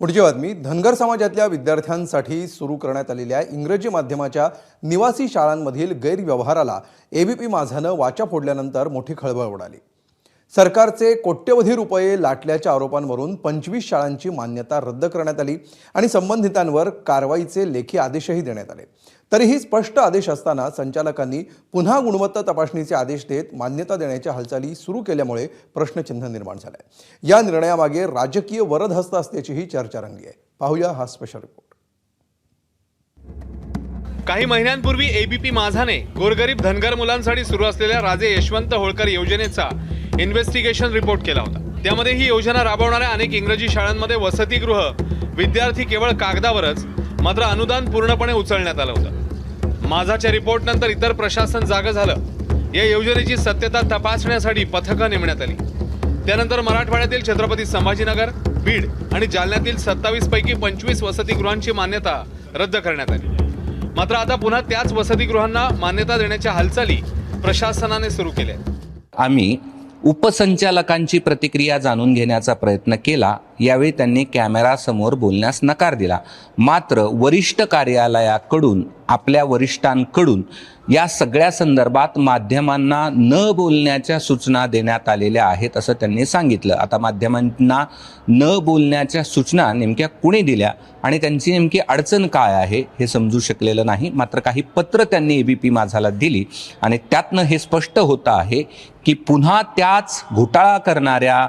पुढची बातमी धनगर समाजातल्या विद्यार्थ्यांसाठी सुरू करण्यात आलेल्या इंग्रजी माध्यमाच्या निवासी शाळांमधील गैरव्यवहाराला एबीपी माझानं वाचा फोडल्यानंतर मोठी खळबळ उडाली। सरकारचे कोट्यवधी रुपये लाटल्याच्या आरोपांवरून 25 शाळांची मान्यता रद्द करण्यात आली आणि संबंधितांवर कारवाईचे लेखी आदेशही देण्यात आले। तरीही स्पष्ट आदेश असताना संचालकांनी पुन्हा गुणवत्ता तपासणीचे आदेश देत मान्यता देण्याच्या हालचाली सुरू केल्यामुळे प्रश्नचिन्ह निर्माण झाले। या निर्णयामागे राजकीय वरदहस्त असल्याचीही चर्चा रंगली आहे। पाहूया हा स्पेशल रिपोर्ट। काही महिन्यांपूर्वी एबीपी माझाने गोरगरीब धनगर मुलांसाठी सुरू असलेल्या राजे यशवंत होळकर योजनेचा इन्व्हेस्टिगेशन रिपोर्ट केला होता। त्यामध्ये ही योजना राबवणाऱ्या अनेक इंग्रजी शाळांमध्ये वसतिगृह विद्यार्थी केवळ कागदावरच मात्र अनुदान पूर्णपणे उचलण्यात आलं होतं। माझाच्या रिपोर्ट नंतर इतर प्रशासन जागं झालं। या योजनेची सत्यता तपासण्यासाठी पथकं नेमण्यात आली। त्यानंतर मराठवाड्यातील छत्रपती संभाजीनगर, बीड आणि जालन्यातील 27 पैकी 25 वसतिगृहांची मान्यता रद्द करण्यात आली। मात्र आता पुन्हा त्याच वसतिगृहांना मान्यता देण्याच्या हालचाली प्रशासनाने सुरू केल्या। आम्ही उपसंचालकांची प्रतिक्रिया जाणून घेण्याचा प्रयत्न केला। यावेळी त्यांनी कॅमेरासमोर बोलण्यास नकार दिला। मात्र वरिष्ठ कार्यालयाकडून आपल्या वरिष्ठांकडून या सगळ्या संदर्भात माध्यमांना न बोलण्याच्या सूचना देण्यात आलेल्या आहेत असं त्यांनी सांगितलं। आता माध्यमांना न बोलण्याच्या सूचना नेमक्या कुणी दिल्या आणि त्यांची नेमकी अडचण काय आहे हे समजू शकलेलं नाही। मात्र काही पत्र त्यांनी एबीपी माझाला दिली आणि त्यातनं हे स्पष्ट होतं आहे की पुन्हा त्याच घोटाळा करणाऱ्या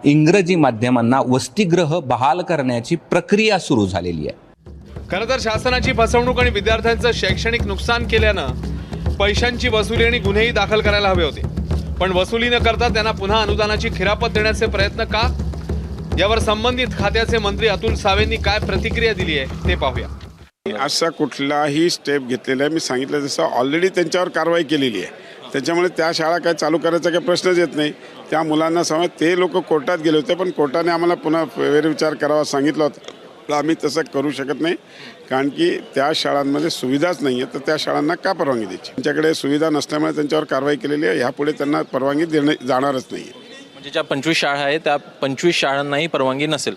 इंग्रजी माध्यमांना वसतिगृह बहाल करण्याची प्रक्रिया सुरू झालेली आहे। खरं तर शासनाची फसवणूक आणि विद्यार्थ्यांचं शैक्षणिक नुकसान केल्यानं पैशांची वसुली आणि गुन्हेही दाखल करायला हवे होते, पण वसुली न करता त्यांना पुन्हा अनुदानाची खिरापत देण्याचे प्रयत्न का? यावर संबंधित खात्याचे मंत्री अतुल सावेंनी काय प्रतिक्रिया दिली आहे ते पाहूया। असा कुठलाही स्टेप घेतलेला आहे, मी सांगितलं तसं ऑलरेडी त्यांच्यावर कारवाई केलेली आहे। त्याच्यामुळे त्या शाळा काय चालू करायचा काही प्रश्नच येत नाही। त्या मुलांना समज ते लोक कोर्टात गेले होते, पण कोर्टाने आम्हाला पुन्हा फेरविचार करावा सांगितलं होतं। आम्ही तसं करू शकत नाही, कारण की त्या शाळांमध्ये सुविधाच नाही आहे, तर त्या शाळांना का परवानगी द्यायची? त्यांच्याकडे सुविधा नसल्यामुळे त्यांच्यावर कारवाई केलेली आहे। ह्यापुढे त्यांना परवानगी जाणारच नाही आहे। म्हणजे ज्या 25 शाळा आहेत त्या 25 शाळांनाही परवानगी नसेल।